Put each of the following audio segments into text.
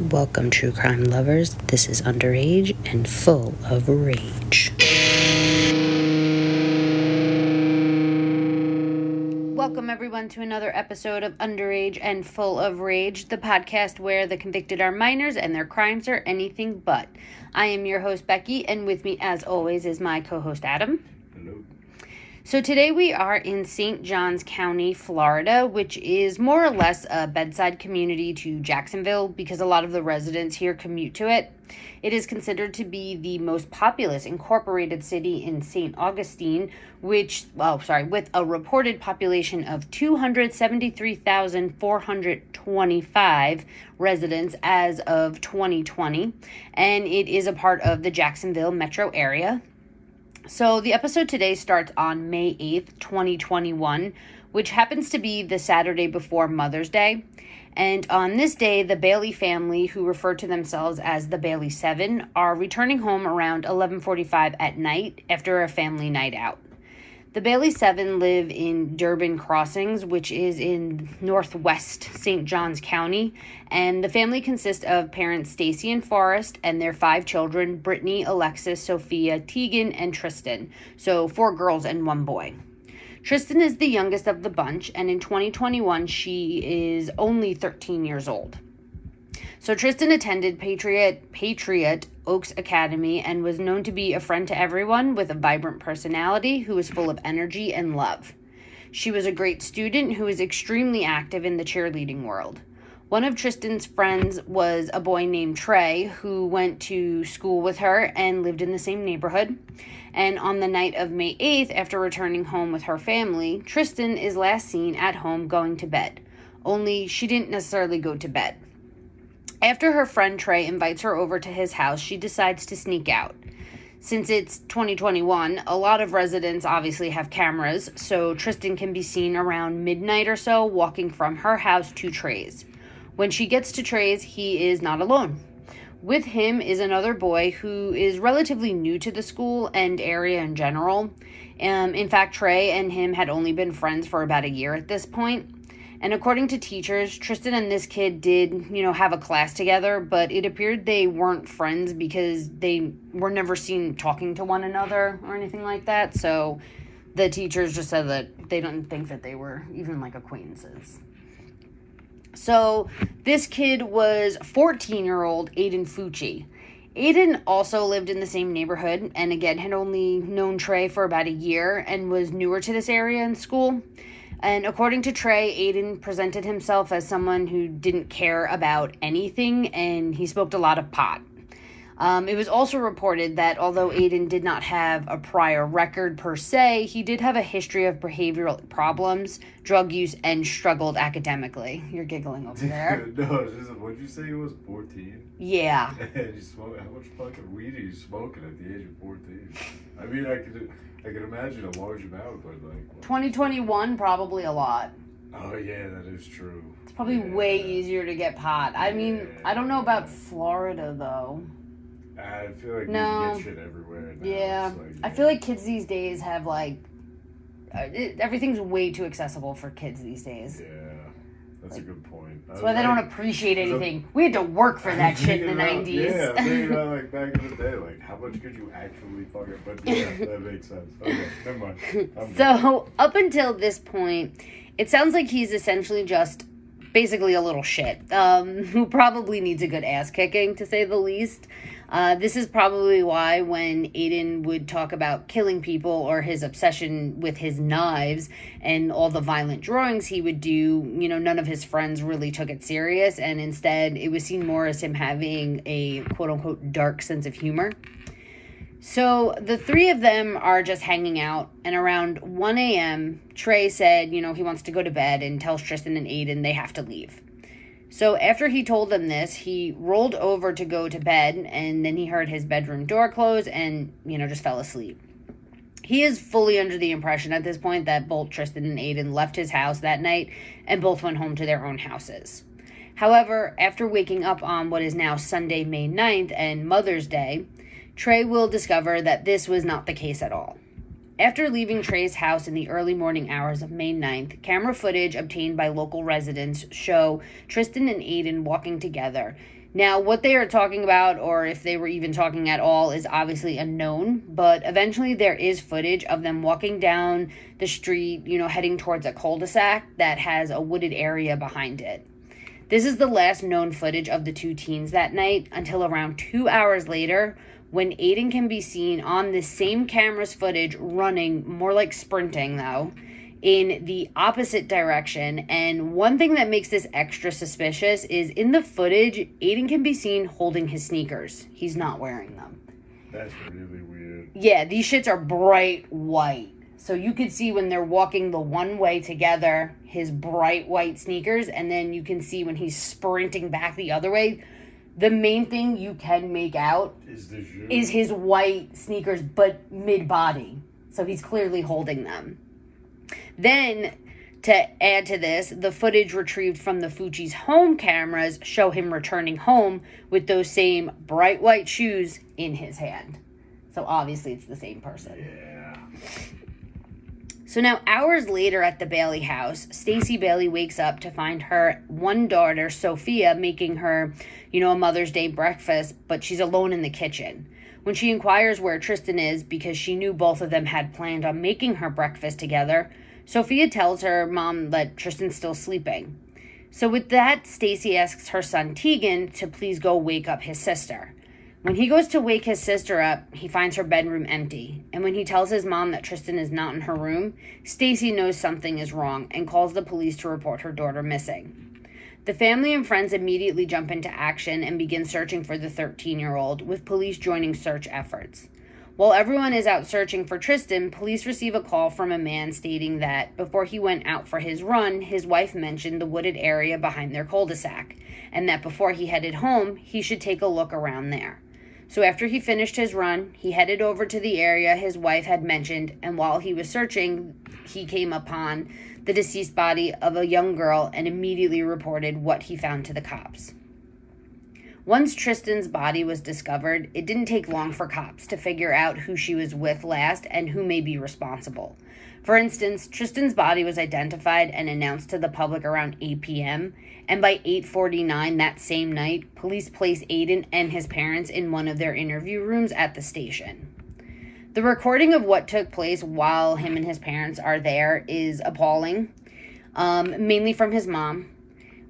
Welcome, true crime lovers. This is Underage and Full of Rage. Welcome, everyone, to another episode of Underage and Full of Rage, the podcast where the convicted are minors and their crimes are anything but. I am your host, Becky, and with me, as always, is my co-host, Adam. Hello. So today we are in St. Johns County, Florida, which is more or less a bedside community to Jacksonville because a lot of the residents here commute to it. It is considered to be the most populous incorporated city in St. Augustine, with a reported population of 273,425 residents as of 2020, and it is a part of the Jacksonville metro area. So the episode today starts on May 8th, 2021, which happens to be the Saturday before Mother's Day. And on this day, the Bailey family, who refer to themselves as the Bailey Seven, are returning home around 11:45 at night after a family night out. The Bailey Seven live in Durbin Crossings, which is in northwest St. Johns County, and the family consists of parents Stacy and Forrest and their 5 children, Brittany, Alexis, Sophia, Tegan, and Tristyn. So 4 girls and 1 boy. Tristyn is the youngest of the bunch, and in 2021, she is only 13 years old. So Tristyn attended Patriot Oaks Academy and was known to be a friend to everyone with a vibrant personality who was full of energy and love. She was a great student who was extremely active in the cheerleading world. One of Tristyn's friends was a boy named Trey who went to school with her and lived in the same neighborhood. And on the night of May 8th, after returning home with her family, Tristyn is last seen at home going to bed. Only she didn't necessarily go to bed. After her friend Trey invites her over to his house, she decides to sneak out. Since it's 2021, a lot of residents obviously have cameras, so Tristyn can be seen around midnight or so walking from her house to Trey's. When she gets to Trey's, he is not alone. With him is another boy who is relatively new to the school and area in general. In fact, Trey and him had only been friends for about a year at this point. And according to teachers, Tristyn and this kid did, have a class together, but it appeared they weren't friends because they were never seen talking to one another or anything like that. So the teachers just said that they didn't think that they were even like acquaintances. So this kid was 14-year-old Aiden Fucci. Aiden also lived in the same neighborhood and again had only known Trey for about a year and was newer to this area in school. And according to Trey, Aiden presented himself as someone who didn't care about anything, and he smoked a lot of pot. It was also reported that although Aiden did not have a prior record per se, he did have a history of behavioral problems, drug use, and struggled academically. You're giggling over there. No, what'd you say he was, 14? Yeah. And you smoke, how much fucking weed are you smoking at the age of 14? I mean, I could imagine a large amount, but like... 2021, probably a lot. Oh, yeah, that is true. It's probably way easier to get pot. I mean, I don't know about Florida, though. I feel like you get shit everywhere now. Yeah. I feel like kids these days have, everything's way too accessible for kids these days. Yeah, that's a good point. That's why they don't appreciate anything. We had to work for that shit in the 90s. Yeah, I'm thinking about, back in the day, how much could you actually fucking... But yeah, that makes sense. Okay, never mind. So, up until this point, it sounds like he's essentially just basically a little shit, who probably needs a good ass kicking, to say the least. This is probably why when Aiden would talk about killing people or his obsession with his knives and all the violent drawings he would do, none of his friends really took it serious, and instead it was seen more as him having a quote-unquote dark sense of humor. So the 3 of them are just hanging out, and around 1 a.m., Trey said, he wants to go to bed and tells Tristyn and Aiden they have to leave. So after he told them this, he rolled over to go to bed, and then he heard his bedroom door close and, just fell asleep. He is fully under the impression at this point that both Tristyn and Aiden left his house that night and both went home to their own houses. However, after waking up on what is now Sunday, May 9th and Mother's Day, Trey will discover that this was not the case at all. After leaving Trey's house in the early morning hours of May 9th, camera footage obtained by local residents show Tristyn and Aiden walking together. Now, what they are talking about, or if they were even talking at all, is obviously unknown, but eventually there is footage of them walking down the street, heading towards a cul-de-sac that has a wooded area behind it. This is the last known footage of the two teens that night until around 2 hours later, when Aiden can be seen on the same camera's footage running, more like sprinting though, in the opposite direction. And one thing that makes this extra suspicious is in the footage, Aiden can be seen holding his sneakers. He's not wearing them. That's really weird. Yeah, these shits are bright white. So you could see when they're walking the one way together, his bright white sneakers, and then you can see when he's sprinting back the other way. The main thing you can make out is his white sneakers, but mid-body. So he's clearly holding them. Then, to add to this, the footage retrieved from the Fucci's home cameras show him returning home with those same bright white shoes in his hand. So obviously it's the same person. Yeah. So now, hours later at the Bailey house, Stacey Bailey wakes up to find her one daughter, Sophia, making her, a Mother's Day breakfast, but she's alone in the kitchen. When she inquires where Tristyn is, because she knew both of them had planned on making her breakfast together, Sophia tells her mom that Tristyn's still sleeping. So with that, Stacey asks her son Tegan to please go wake up his sister. When he goes to wake his sister up, he finds her bedroom empty. And when he tells his mom that Tristyn is not in her room, Stacey knows something is wrong and calls the police to report her daughter missing. The family and friends immediately jump into action and begin searching for the 13-year-old, with police joining search efforts. While everyone is out searching for Tristyn, police receive a call from a man stating that before he went out for his run, his wife mentioned the wooded area behind their cul-de-sac, and that before he headed home, he should take a look around there. So after he finished his run, he headed over to the area his wife had mentioned, and while he was searching, he came upon the deceased body of a young girl and immediately reported what he found to the cops. Once Tristyn's body was discovered, it didn't take long for cops to figure out who she was with last and who may be responsible. For instance, Tristyn's body was identified and announced to the public around 8 p.m., and by 8:49 that same night, police placed Aiden and his parents in one of their interview rooms at the station. The recording of what took place while him and his parents are there is appalling, mainly from his mom.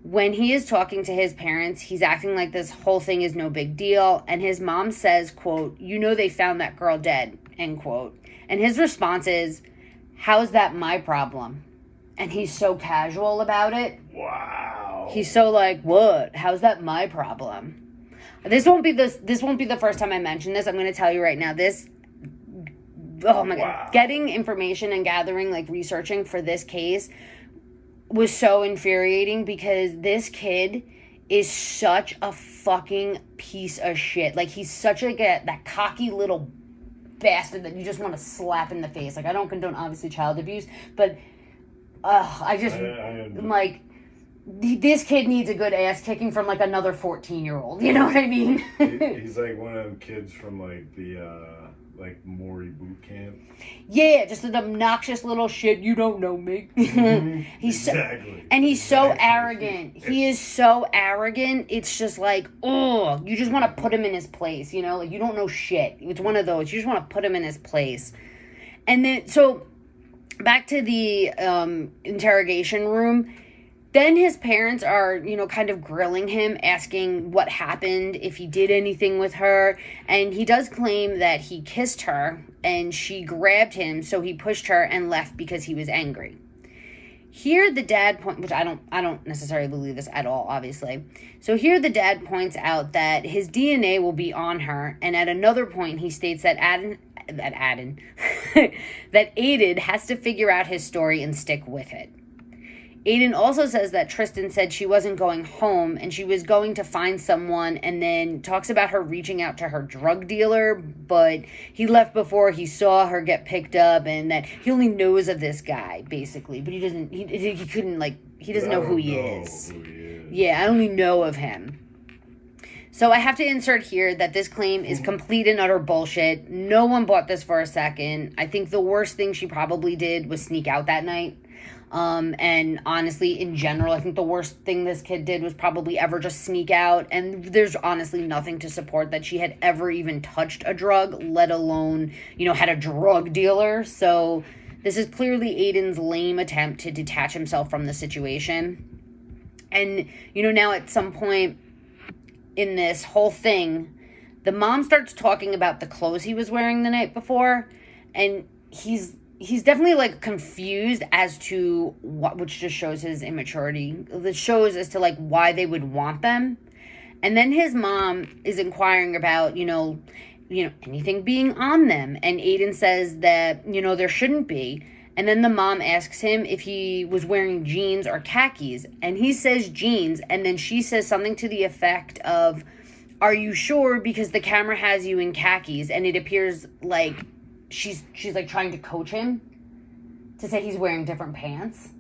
When he is talking to his parents, he's acting like this whole thing is no big deal, and his mom says, quote, they found that girl dead, end quote. And his response is, how's that my problem? And he's so casual about it. Wow. He's so like, what? How's that my problem? This won't be the first time I mention this. I'm going to tell you right now. Oh my God. Getting information and gathering, researching for this case was so infuriating because this kid is such a fucking piece of shit. He's such that cocky little bastard that you just want to slap in the face. I don't condone, obviously, child abuse, but this kid needs a good ass kicking from, another 14-year-old. You know what I mean? He's like one of them kids from, the Maury boot camp. Yeah, just an obnoxious little shit. You don't know me. He's so arrogant. He is so arrogant. It's just you just want to put him in his place, you don't know shit. It's one of those. You just want to put him in his place. And then, so, back to the interrogation room. Then his parents are, kind of grilling him, asking what happened, if he did anything with her. And he does claim that he kissed her and she grabbed him, so he pushed her and left because he was angry. Here the dad which I don't necessarily believe this at all, obviously. So here the dad points out that his DNA will be on her, and at another point he states that that Aiden has to figure out his story and stick with it. Aiden also says that Tristyn said she wasn't going home and she was going to find someone, and then talks about her reaching out to her drug dealer, but he left before he saw her get picked up, and that he only knows of this guy, basically, but he doesn't know who he is. Yeah, I only know of him. So I have to insert here that this claim is complete and utter bullshit. No one bought this for a second. I think the worst thing she probably did was sneak out that night. And honestly, in general, I think the worst thing this kid did was probably ever just sneak out. And there's honestly nothing to support that she had ever even touched a drug, let alone, had a drug dealer. So this is clearly Aiden's lame attempt to detach himself from the situation. And, now at some point in this whole thing, the mom starts talking about the clothes he was wearing the night before. And he's definitely confused as to what, which just shows his immaturity. This shows as to why they would want them. And then his mom is inquiring about, anything being on them. And Aiden says that, there shouldn't be. And then the mom asks him if he was wearing jeans or khakis. And he says jeans. And then she says something to the effect of, "Are you sure? Because the camera has you in khakis." And it appears like she's trying to coach him to say he's wearing different pants.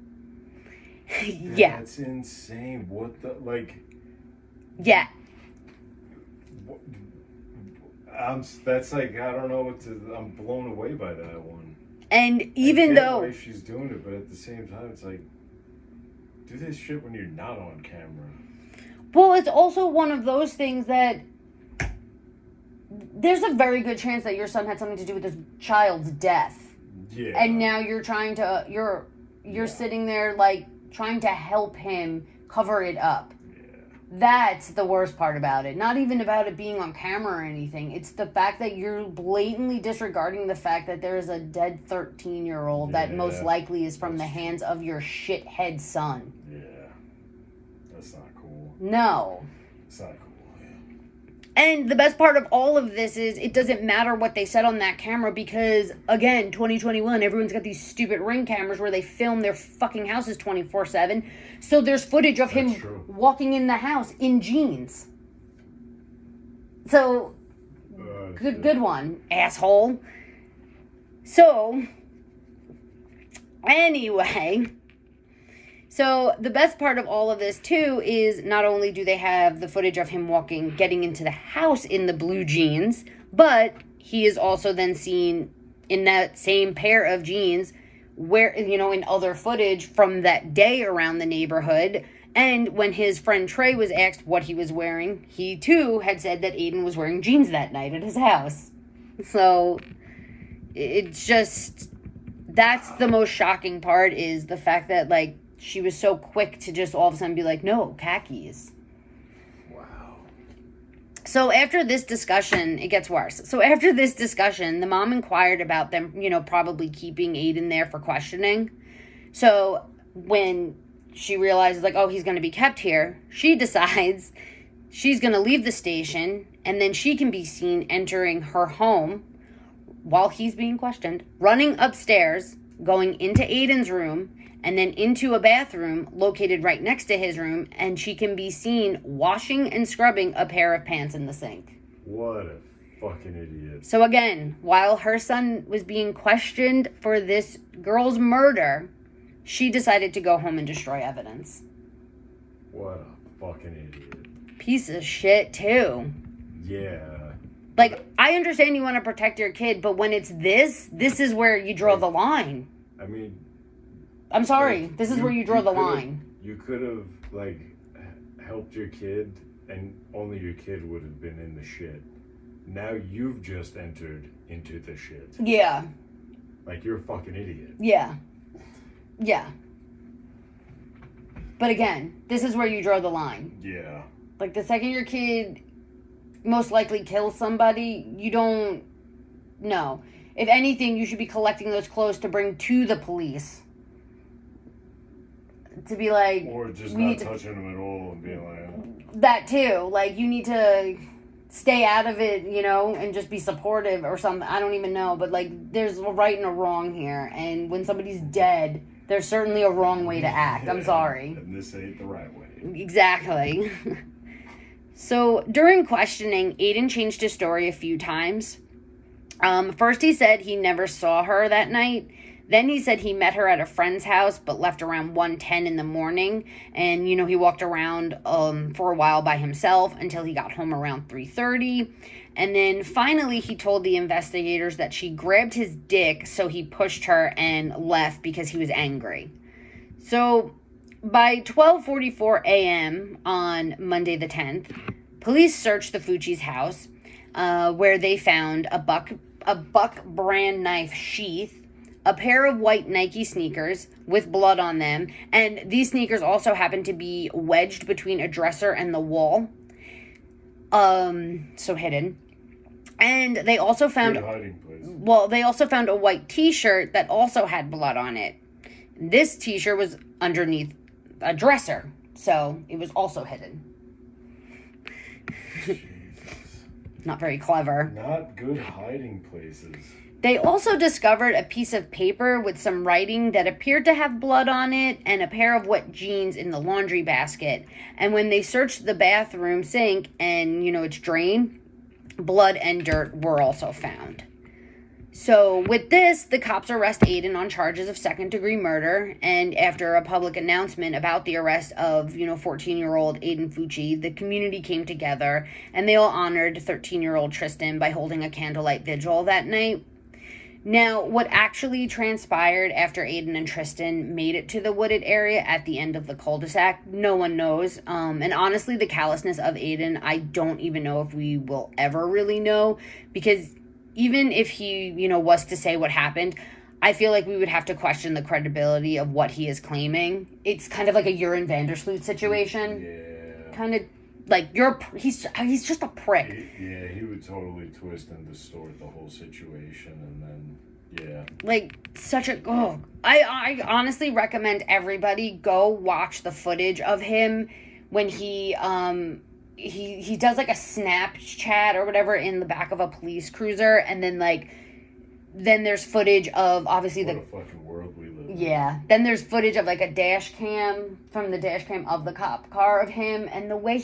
Yeah. That's insane. What the, Yeah. That's I don't know what to, I'm blown away by that one. And even though why she's doing it, but at the same time, it's do this shit when you're not on camera. Well, it's also one of those things that there's a very good chance that your son had something to do with this child's death. Yeah. And now you're trying to, you're sitting there trying to help him cover it up. That's the worst part about it. Not even about it being on camera or anything. It's the fact that you're blatantly disregarding the fact that there is a dead 13-year-old that most likely is from the hands of your shithead son. Yeah. That's not cool. No. It's not cool. And the best part of all of this is it doesn't matter what they said on that camera because, again, 2021, everyone's got these stupid Ring cameras where they film their fucking houses 24/7. So there's footage of him walking in the house in jeans. So, good one, asshole. So, anyway... So the best part of all of this, too, is not only do they have the footage of him getting into the house in the blue jeans, but he is also then seen in that same pair of jeans where, in other footage from that day around the neighborhood. And when his friend Trey was asked what he was wearing, he, too, had said that Aiden was wearing jeans that night at his house. So it's just, that's the most shocking part is the fact that, she was so quick to just all of a sudden be like, no, khakis. Wow. So after this discussion, it gets worse. So after this discussion, the mom inquired about them, probably keeping Aiden there for questioning. So when she realizes, he's going to be kept here, she decides she's going to leave the station, and then she can be seen entering her home while he's being questioned, running upstairs, going into Aiden's room, and then into a bathroom located right next to his room, and she can be seen washing and scrubbing a pair of pants in the sink. What a fucking idiot. So again, while her son was being questioned for this girl's murder, she decided to go home and destroy evidence. What a fucking idiot. Piece of shit, too. Yeah. I understand you want to protect your kid, but when it's this is where you draw the line. I mean... I'm sorry. This is where you draw the line. You could have, helped your kid, and only your kid would have been in the shit. Now you've just entered into the shit. Yeah. You're a fucking idiot. Yeah. Yeah. But again, this is where you draw the line. Yeah. The second your kid most likely kills somebody, you don't... No. If anything, you should be collecting those clothes to bring to the police. To be or just not touching them at all and being that too. You need to stay out of it, and just be supportive or something. I don't even know. But, there's a right and a wrong here. And when somebody's dead, there's certainly a wrong way to act. I'm sorry. And this ain't the right way. Exactly. So, during questioning, Aiden changed his story a few times. First, he said he never saw her that night. Then he said he met her at a friend's house, but left around 1:10 in the morning. And, he walked around for a while by himself until he got home around 3:30. And then finally he told the investigators that she grabbed his dick, so he pushed her and left because he was angry. So by 12:44 a.m. on Monday the 10th, police searched the Fucci's house, where they found a buck brand knife sheath, a pair of white Nike sneakers with blood on them, and these sneakers also happened to be wedged between a dresser and the wall, so hidden. And they also found, they also found a white t-shirt that also had blood on it. This t-shirt was underneath a dresser, so it was also hidden. Not very clever. Not good hiding places. They also discovered a piece of paper with some writing that appeared to have blood on it and a pair of wet jeans in the laundry basket. And when they searched the bathroom sink and, its drain, blood and dirt were also found. So with this, the cops arrest Aiden on charges of second-degree murder, and after a public announcement about the arrest of, 14-year-old Aiden Fucci, the community came together, and they all honored 13-year-old Tristyn by holding a candlelight vigil that night. Now, what actually transpired after Aiden and Tristyn made it to the wooded area at the end of the cul-de-sac, no one knows. And honestly, the callousness of Aiden, I don't even know if we will ever really know, because even if he, was to say what happened, I feel like we would have to question the credibility of what he is claiming. It's kind of like a Urine Vandersloot situation. Yeah. Kind of like, he's just a prick. He would totally twist and distort the whole situation, and then, yeah. Like, I honestly recommend everybody go watch the footage of him when he does like a Snapchat or whatever in the back of a police cruiser, and then there's footage of obviously what a fucking world we live in. Yeah. Then there's footage of like a dash cam from the dash cam of the cop car of him, and the way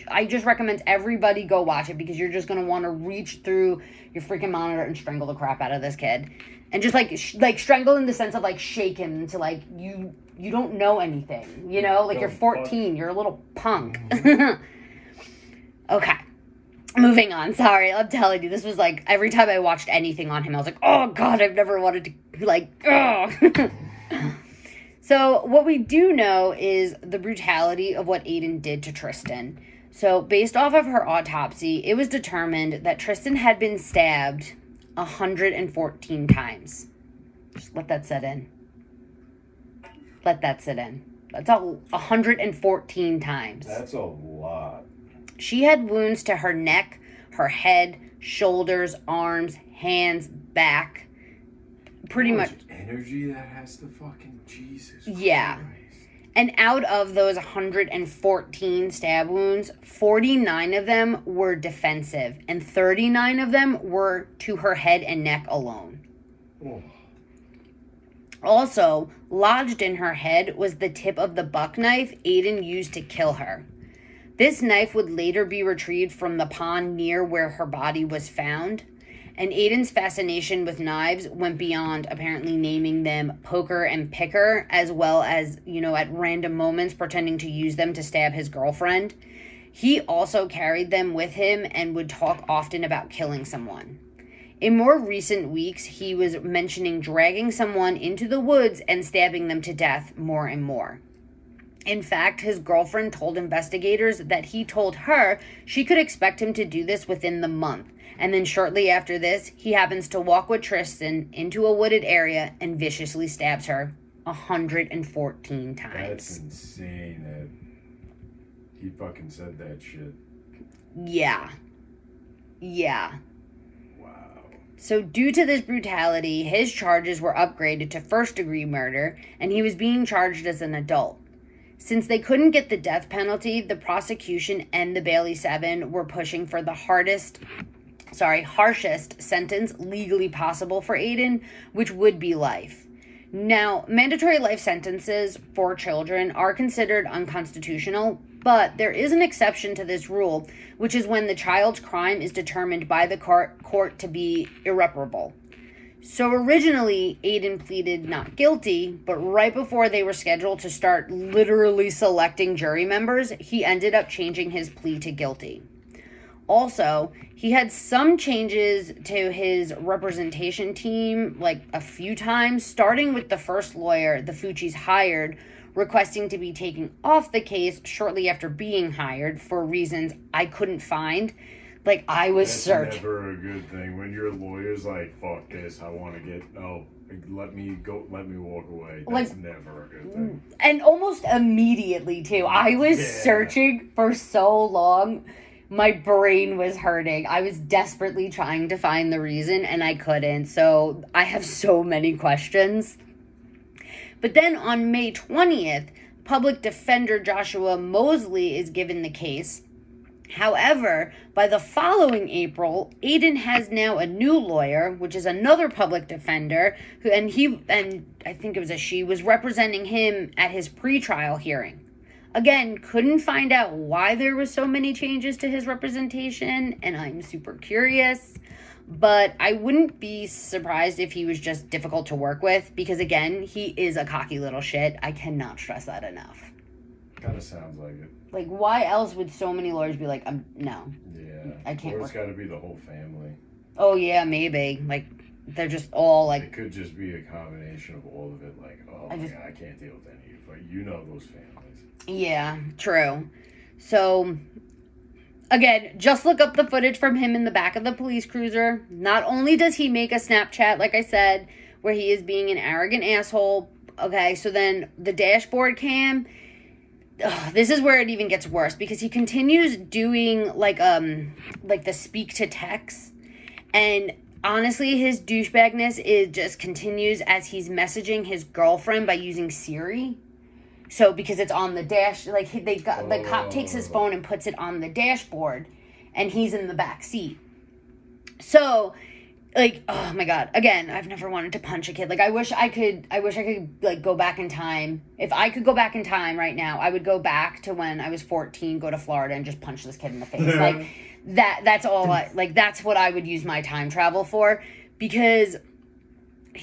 I just recommend everybody go watch it, because you're just gonna want to reach through your freaking monitor and strangle the crap out of this kid, and just like strangle in the sense of like shake him to like you don't know anything, like you're 14, you're a little punk. Okay. Moving on. Sorry, I'm telling you, this was like, every time I watched anything on him, I was like, oh God, I've never wanted to, like, ugh. So, what we do know is the brutality of what Aiden did to Tristyn. So, based off of her autopsy, it was determined that Tristyn had been stabbed 114 times. Just let that set in. Let that sit in. That's 114 times. That's a lot. She had wounds to her neck, her head, shoulders, arms, hands, back. Pretty much energy that has to fucking Jesus. Yeah. Christ. And out of those 114 stab wounds, 49 of them were defensive, and 39 of them were to her head and neck alone. Oh. Also, lodged in her head was the tip of the buck knife Aiden used to kill her. This knife would later be retrieved from the pond near where her body was found. And Aiden's fascination with knives went beyond apparently naming them poker and picker, as well as, at random moments pretending to use them to stab his girlfriend. He also carried them with him and would talk often about killing someone. In more recent weeks, he was mentioning dragging someone into the woods and stabbing them to death more and more. In fact, his girlfriend told investigators that he told her she could expect him to do this within the month. And then shortly after this, he happens to walk with Tristyn into a wooded area and viciously stabs her 114 times. That's insane that he fucking said that shit. Yeah. Wow. So due to this brutality, his charges were upgraded to first-degree murder, and he was being charged as an adult. Since they couldn't get the death penalty, the prosecution and the Bailey 7 were pushing for the harshest sentence legally possible for Aiden, which would be life. Now, mandatory life sentences for children are considered unconstitutional, but there is an exception to this rule, which is when the child's crime is determined by the court to be irreparable. So originally, Aiden pleaded not guilty, but right before they were scheduled to start literally selecting jury members, he ended up changing his plea to guilty. Also, he had some changes to his representation team, like a few times, starting with the first lawyer the Fuccis hired, requesting to be taken off the case shortly after being hired for reasons I couldn't find. Like, I was searching. That's never a good thing. When your lawyer's like, fuck this, I want to get, let me walk away. That's never a good thing. And almost immediately, too. I was searching for so long. My brain was hurting. I was desperately trying to find the reason, and I couldn't. So I have so many questions. But then on May 20th, public defender Joshua Mosley is given the case. However, by the following April, Aiden has now a new lawyer, which is another public defender, who and I think it was a she, was representing him at his pretrial hearing. Again, couldn't find out why there were so many changes to his representation, and I'm super curious. But I wouldn't be surprised if he was just difficult to work with, because again, he is a cocky little shit. I cannot stress that enough. Kind of sounds like it. Like, why else would so many lawyers be like, no. Yeah. I can't work. Or it's got to be the whole family. Oh, yeah, maybe. Like, they're just all like... It could just be a combination of all of it. Like, oh, God, I can't deal with any of it. But you know those families. Yeah, true. So, again, just look up the footage from him in the back of the police cruiser. Not only does he make a Snapchat, like I said, where he is being an arrogant asshole. Okay, so then the dashboard cam... this is where it even gets worse, because he continues doing like the speak to text, and honestly his douchebagness is just continues as he's messaging his girlfriend by using Siri. So because it's on the dash, like the cop takes his phone and puts it on the dashboard, and he's in the back seat. So like, oh my God, again, I've never wanted to punch a kid. Like, I wish I could like go back in time. If I could go back in time right now, I would go back to when I was 14, go to Florida and just punch this kid in the face. Like, that's all that's what I would use my time travel for, because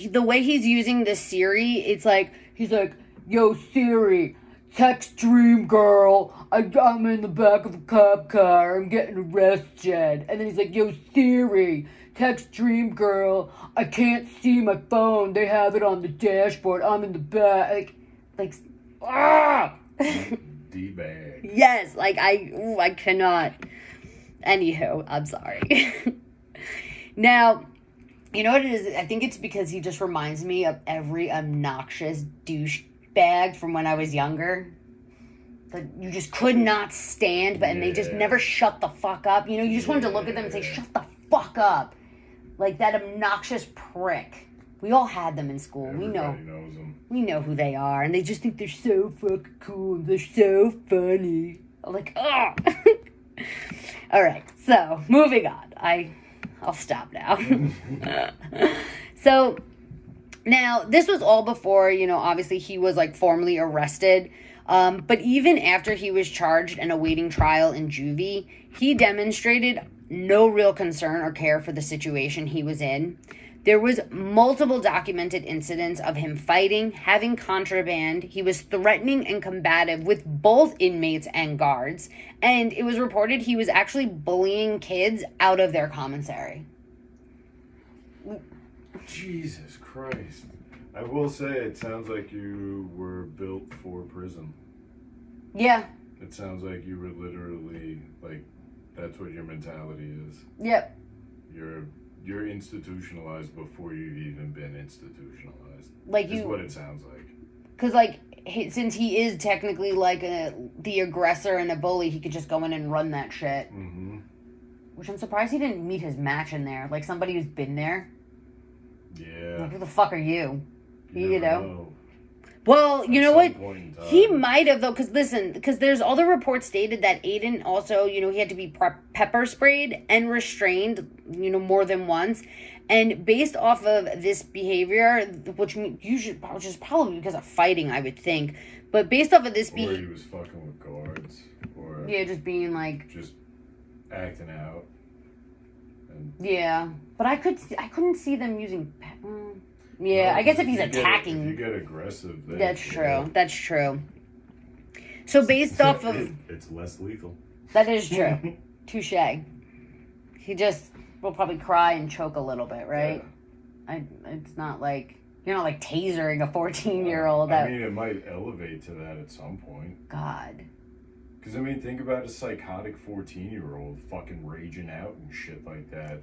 the way he's using this Siri, it's like, he's like, yo, Siri, text Dream Girl, I'm in the back of a cop car, I'm getting arrested. And then he's like, yo, Siri, text Dream Girl, I can't see my phone, they have it on the dashboard, I'm in the back. D-bag. Yes, like, I cannot. Anywho, I'm sorry. Now, you know what it is? I think it's because he just reminds me of every obnoxious douchebag from when I was younger. That you just could not stand, and they just never shut the fuck up. You know, you just wanted to look at them and say, shut the fuck up. Like that obnoxious prick. We all had them in school. Everybody knows them. We know who they are, and they just think they're so fucking cool. They're so funny. I'm like, ugh. All right, so moving on. I'll stop now. So now this was all before, obviously he was like formally arrested. But even after he was charged and awaiting trial in juvie, he demonstrated no real concern or care for the situation he was in. There was multiple documented incidents of him fighting, having contraband. He was threatening and combative with both inmates and guards. And it was reported he was actually bullying kids out of their commissary. Jesus Christ. I will say, it sounds like you were built for prison. Yeah. It sounds like you were literally, like, that's what your mentality is. Yep. You're institutionalized before you've even been institutionalized. Like is what it sounds like. Because, like, since he is technically, like, the aggressor and a bully, he could just go in and run that shit. Mm-hmm. Which I'm surprised he didn't meet his match in there. Like, somebody who's been there. Yeah. Like, who the fuck are you? You know? Well, you know what? He might have, though, because there's other reports stated that Aiden also, he had to be pepper sprayed and restrained, more than once. And based off of this behavior, which is probably because of fighting, I would think. But based off of this behavior. Or he was fucking with guards. Or yeah, just being like. Just acting out. And yeah, but I couldn't see them using. Yeah, I guess if he's attacking, if you get aggressive, then, that's true. That's true. So based off of, it's less lethal. That is true. Touche. He just will probably cry and choke a little bit, right? Yeah. It's not like you're not like tasering a 14-year-old. I mean, it might elevate to that at some point. God. Because, I mean, think about a psychotic 14-year-old fucking raging out and shit like that.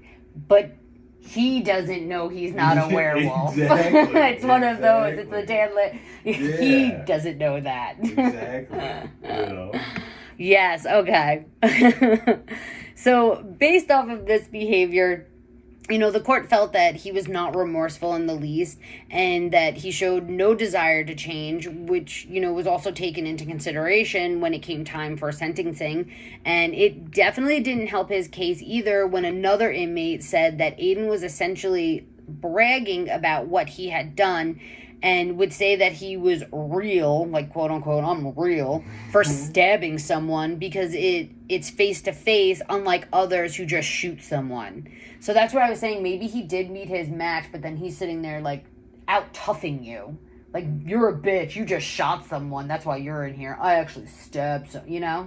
But he doesn't know he's not a werewolf. Exactly. It's one of those. It's the Dan He doesn't know that. Exactly. You know? Yes, okay. So, based off of this behavior, the court felt that he was not remorseful in the least and that he showed no desire to change, which, was also taken into consideration when it came time for sentencing. And it definitely didn't help his case either when another inmate said that Aiden was essentially bragging about what he had done and would say that he was real, like quote unquote, I'm real, for stabbing someone because it's face to face, unlike others who just shoot someone. So that's where I was saying maybe he did meet his match, but then he's sitting there like out toughing you. Like, you're a bitch, you just shot someone, that's why you're in here. I actually stabbed some, Yeah.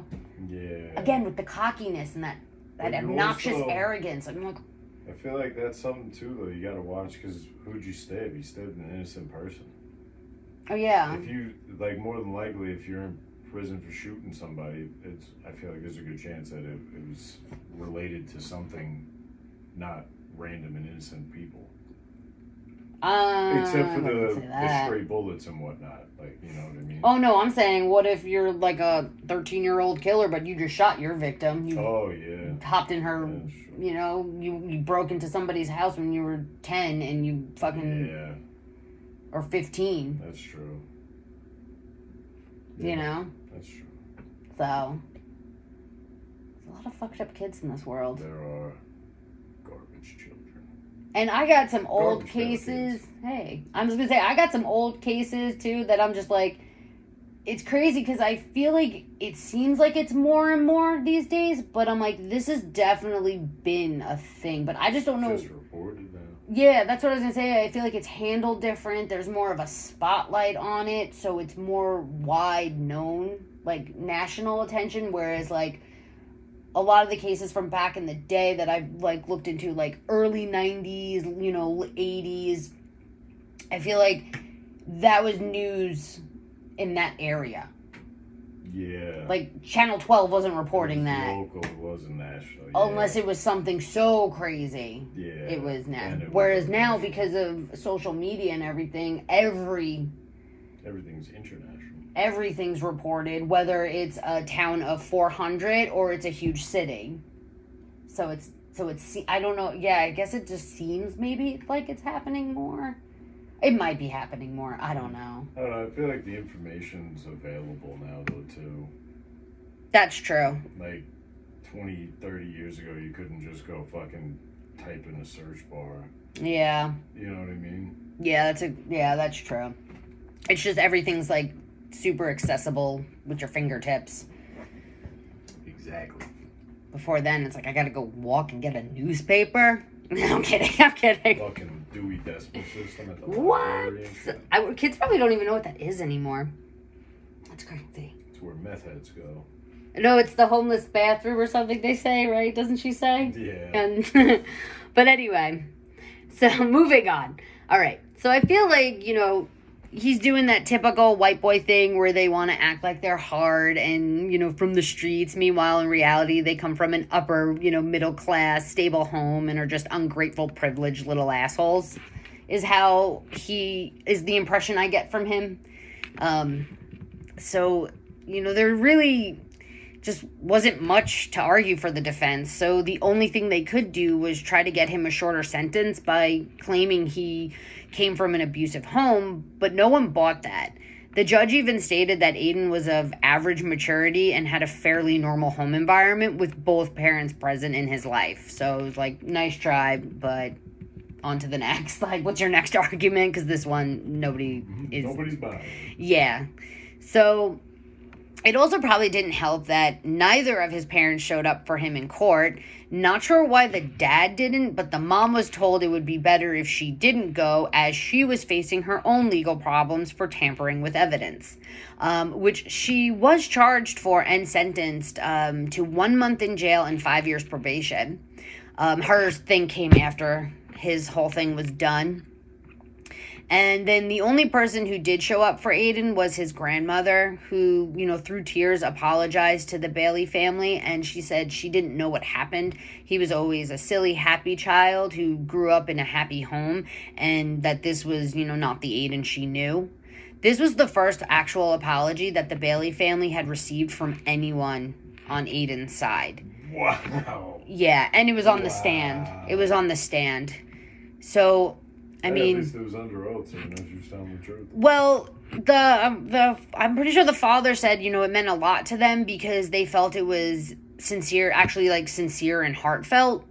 Again, with the cockiness and that obnoxious arrogance. I'm like, I feel like that's something too, though. You gotta watch, because who'd you stab? You stabbed an innocent person. Oh yeah. If you more than likely, if you're in prison for shooting somebody, I feel like there's a good chance that it was related to something, not random and innocent people. Except for the stray bullets and whatnot, you know what I mean? Oh no, I'm saying, what if you're like a 13-year-old killer, but you just shot your victim? You hopped in her, you broke into somebody's house when you were 10 and you fucking, or 15. That's true. That's true. So, there's a lot of fucked up kids in this world. There are garbage children. And I got some old cases. Hey, I'm just going to say, I got some old cases, too, that I'm just like, it's crazy because I feel like it seems like it's more and more these days, but I'm like, this has definitely been a thing. But I just don't know. It's just reported now. Yeah, that's what I was going to say. I feel like it's handled different. There's more of a spotlight on it, so it's more wide known, like national attention, whereas like a lot of the cases from back in the day that I've like looked into, like early 90s, 80s, I feel like that was news in that area. Yeah. Like Channel 12 wasn't reporting that. Local, it wasn't national. Unless it was something so crazy. Yeah. It was now. Whereas now, because of social media and everything, everything's international. Everything's reported, whether it's a town of 400 or it's a huge city. So it's I don't know. Yeah, I guess it just seems maybe like it's happening more. It might be happening more. I don't know. I don't know. I feel like the information's available now, though, too. That's true. Like 20, 30 years ago, you couldn't just go fucking type in a search bar. Yeah. You know what I mean? Yeah, that's true. It's just everything's like super accessible with your fingertips. Exactly. Before then, it's like I gotta go walk and get a newspaper. I'm kidding. Fucking Dewey Decimal System at the library. What? Kids probably don't even know what that is anymore. That's crazy. It's where meth heads go. No, it's the homeless bathroom or something they say, right? Doesn't she say? Yeah. And but anyway, so moving on. All right. So I feel like, he's doing that typical white boy thing where they want to act like they're hard and, from the streets. Meanwhile, in reality, they come from an upper, middle class, stable home and are just ungrateful, privileged little assholes is the impression I get from him. So, there really just wasn't much to argue for the defense. So the only thing they could do was try to get him a shorter sentence by claiming he came from an abusive home, but no one bought that. The judge even stated that Aiden was of average maturity and had a fairly normal home environment with both parents present in his life. So it was like, nice try, but on to the next. Like, what's your next argument? Because this one, nobody's buying. Yeah. So It also probably didn't help that neither of his parents showed up for him in court. Not sure why the dad didn't, but the mom was told it would be better if she didn't go, as she was facing her own legal problems for tampering with evidence, which she was charged for and sentenced to 1 month in jail and 5 years probation. Her thing came after his whole thing was done. And then the only person who did show up for Aiden was his grandmother, who, through tears apologized to the Bailey family. And she said she didn't know what happened. He was always a silly, happy child who grew up in a happy home. And that this was, not the Aiden she knew. This was the first actual apology that the Bailey family had received from anyone on Aiden's side. Wow. Yeah, and it was on the stand. It was on the stand. So... I mean, at least it was under oath, so she was telling the truth. Well, I'm pretty sure the father said, it meant a lot to them because they felt it was sincere, actually sincere and heartfelt.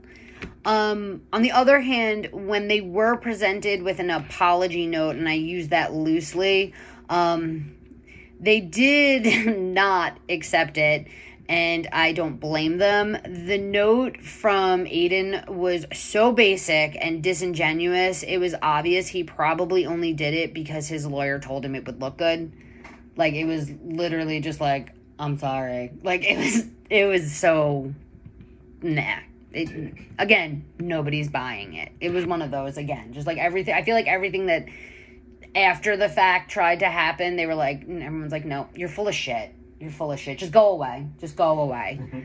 On the other hand, when they were presented with an apology note, and I use that loosely, they did not accept it. And I don't blame them. The note from Aiden was so basic and disingenuous, it was obvious he probably only did it because his lawyer told him it would look good. It was literally just I'm sorry. It was so, nah. Again, nobody's buying it. It was one of those, again, just everything. I feel like everything that after the fact tried to happen, they were everyone's no, you're full of shit. You're full of shit. Just go away. Just go away. Mm-hmm.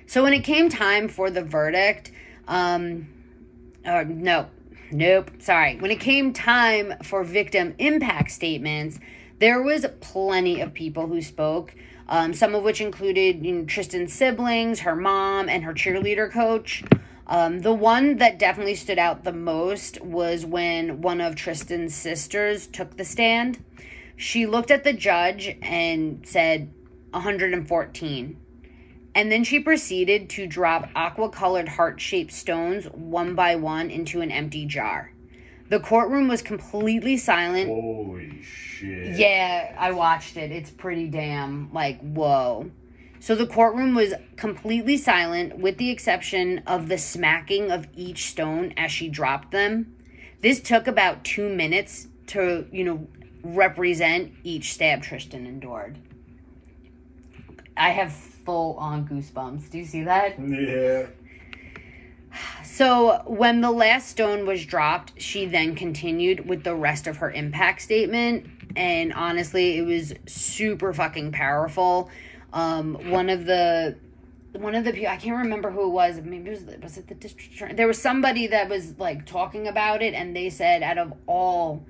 So when it came time for the verdict, When it came time for victim impact statements, there was plenty of people who spoke, some of which included Tristyn's siblings, her mom, and her cheerleader coach. The one that definitely stood out the most was when one of Tristyn's sisters took the stand. She looked at the judge and said 114. And then she proceeded to drop aqua-colored heart-shaped stones one by one into an empty jar. The courtroom was completely silent. Holy shit. Yeah, I watched it. It's pretty damn, whoa. So the courtroom was completely silent with the exception of the smacking of each stone as she dropped them. This took about 2 minutes to, represent each stab Tristyn endured. I have full-on goosebumps. Do you see that? Yeah. So when the last stone was dropped, she then continued with the rest of her impact statement. And honestly, it was super fucking powerful. One of the people, I can't remember who it was. Maybe was it the district attorney? There was somebody that was talking about it, and they said out of all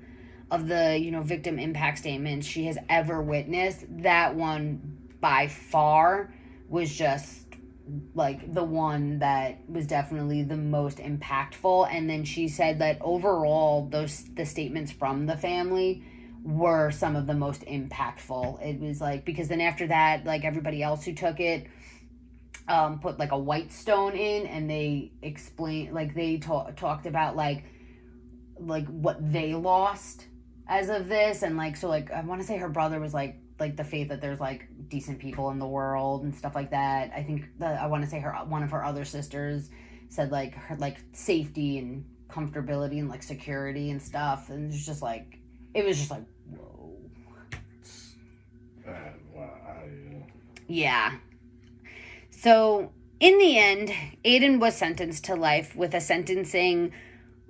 of the, victim impact statements she has ever witnessed, that one by far was just the one that was definitely the most impactful. And then she said that overall the statements from the family were some of the most impactful. It was because then after that, everybody else who took it put a white stone in, and they explained, they talked about what they lost as of this. And I want to say her brother was the faith that there's decent people in the world and stuff like that. I think I want to say one of her other sisters said her safety and comfortability and security and stuff. And it's just it was just whoa. Yeah. So in the end, Aiden was sentenced to life with a sentencing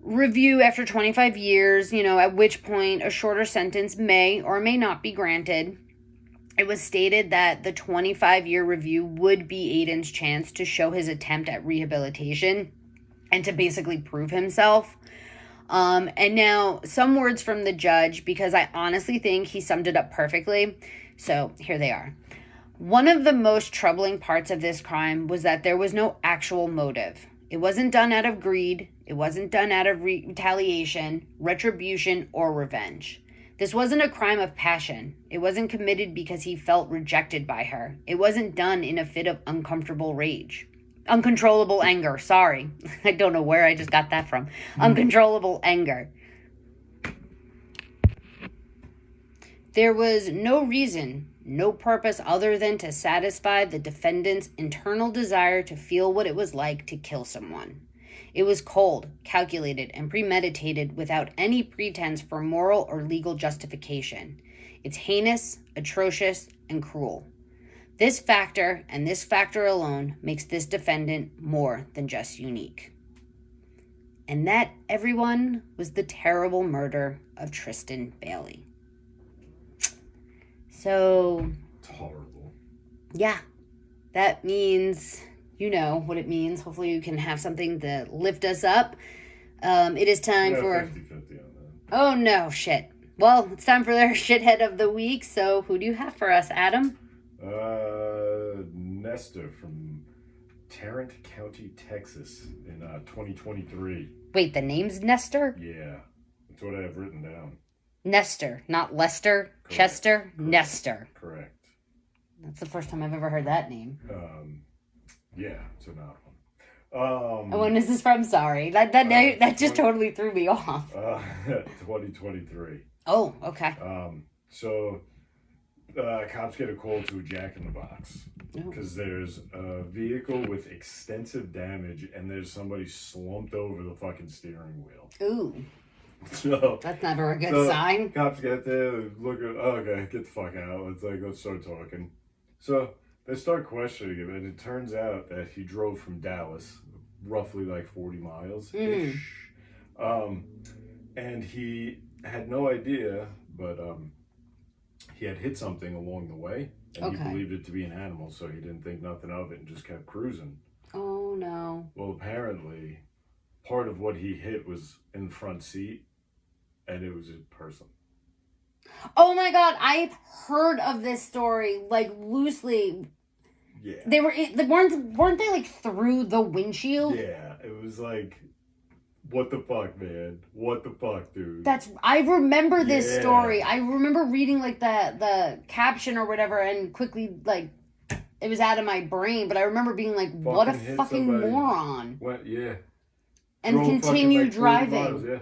review after 25 years, at which point a shorter sentence may or may not be granted. It was stated that the 25-year review would be Aiden's chance to show his attempt at rehabilitation and to basically prove himself. And now some words from the judge, because I honestly think he summed it up perfectly. So here they are. One of the most troubling parts of this crime was that there was no actual motive. It wasn't done out of greed. It wasn't done out of retaliation, retribution, or revenge. This wasn't a crime of passion. It wasn't committed because he felt rejected by her. It wasn't done in a fit of uncontrollable anger. Sorry. I don't know where I just got that from. Uncontrollable anger. There was no reason No purpose other than to satisfy the defendant's internal desire to feel what it was like to kill someone. It was cold, calculated, and premeditated without any pretense for moral or legal justification. It's heinous, atrocious, and cruel. This factor, and this factor alone, makes this defendant more than just unique. And that, everyone, was the terrible murder of Tristyn Bailey. So... It's horrible. Yeah. That means... You know what it means. Hopefully you can have something to lift us up. It is time for... 50-50 on that. Oh, no. Shit. Well, it's time for their shithead of the week. So who do you have for us, Adam? Nestor from Tarrant County, Texas in 2023. Wait, the name's Nestor? Yeah. That's what I have written down. Nestor, not Lester, Correct. Chester, Correct. Nestor. Correct. That's the first time I've ever heard that name. Yeah, it's an odd one. And when is this from? Sorry. That just totally threw me off. 2023. Oh, okay. So cops get a call to a Jack in the Box because there's a vehicle with extensive damage and there's somebody slumped over the fucking steering wheel. Ooh. So that's never a good sign. Cops get there, look at, okay, get the fuck out. Let's start talking. So they start questioning him, and it turns out that he drove from Dallas, roughly like 40 miles-ish. And he had no idea, but he had hit something along the way, and he believed it to be an animal, so he didn't think nothing of it and just kept cruising. Oh, no. Well, apparently, part of what he hit was in the front seat, and it was a person. Oh my God, I've heard of this story, like, loosely. Yeah. They weren't they, like, through the windshield? Yeah, it was like, what the fuck, man? What the fuck, dude? I remember this story. I remember reading, like, the caption or whatever, and quickly, like, it was out of my brain, but I remember being like, what a fucking moron. What? Yeah. And continue driving. Miles, yeah.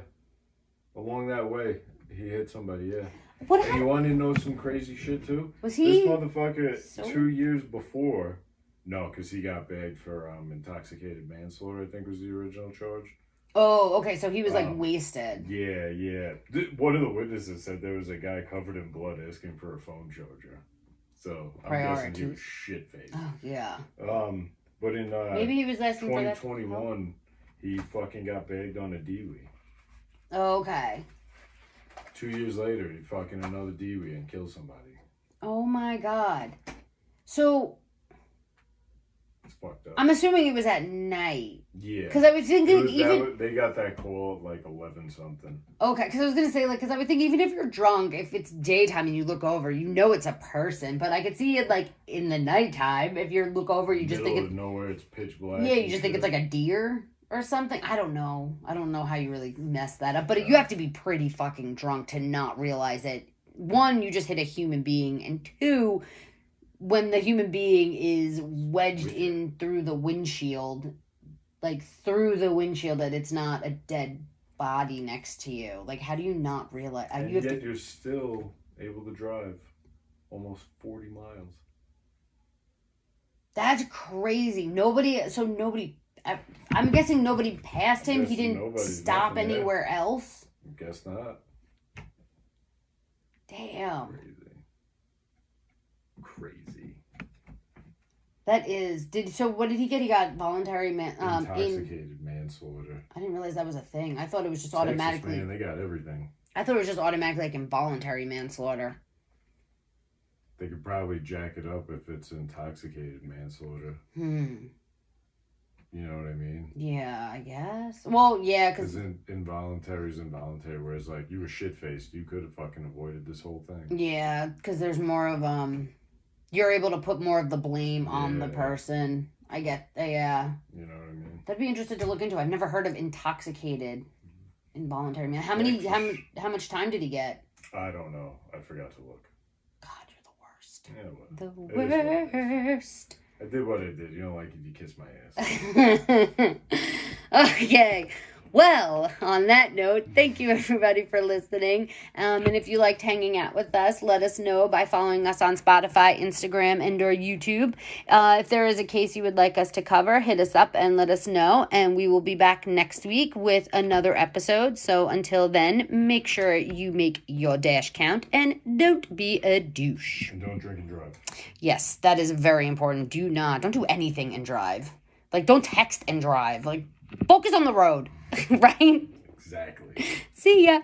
Along that way, he hit somebody, yeah. And you want to know some crazy shit, too? Was he? This motherfucker, 2 years before, no, because he got bagged for intoxicated manslaughter, I think was the original charge. Oh, okay, so he was, like, wasted. Yeah, yeah. One of the witnesses said there was a guy covered in blood asking for a phone charger. So, I'm guessing he was shit-faced. Oh, yeah. But in maybe he was asking for that. 2021, he fucking got bagged on a D-Wee. Okay. 2 years later, he fucking another D-Wee and killed somebody. Oh my God. So... It's fucked up. I'm assuming it was at night. Yeah. Because I was thinking they got that call at like 11 something. Okay, because I was going to say, like, because I would think even if you're drunk, if it's daytime and you look over, you know it's a person. But I could see it, like, in the nighttime. If you look over, you just think it's... nowhere, it's pitch black. Yeah, you just think it's like a deer or something. I don't know. I don't know how you really mess that up. But you have to be pretty fucking drunk to not realize it. One, you just hit a human being. And two, when the human being is wedged in through the windshield, like through the windshield, that it's not a dead body next to you. Like, how do you not realize? And yet you're still able to drive almost 40 miles. That's crazy. I'm guessing nobody passed him. He didn't stop anywhere else. I guess not. Damn. Crazy. That is. What did he get? He got voluntary intoxicated manslaughter. I didn't realize that was a thing. I thought it was just Texas, automatically. Man, they got everything. I thought it was just automatically like involuntary manslaughter. They could probably jack it up if it's intoxicated manslaughter. You know what I mean? Yeah, I guess. Well, yeah, because involuntary is involuntary, whereas like you were shit-faced, you could have fucking avoided this whole thing. Yeah, because there's more of you're able to put more of the blame on the person. I get, yeah. You know what I mean? That'd be interesting to look into. I've never heard of intoxicated involuntary man. How much time did he get? I don't know. I forgot to look. God, you're the worst. Yeah, The worst. I did what I did. You don't like it, you kiss my ass. Okay. Well, on that note, thank you everybody for listening. And if you liked hanging out with us, let us know by following us on Spotify, Instagram, and or YouTube. If there is a case you would like us to cover, hit us up and let us know. And we will be back next week with another episode. So until then, make sure you make your dash count and don't be a douche. And don't drink and drive. Yes, that is very important. Don't do anything and drive. Like, don't text and drive. Like, focus on the road. Right? Exactly. See ya.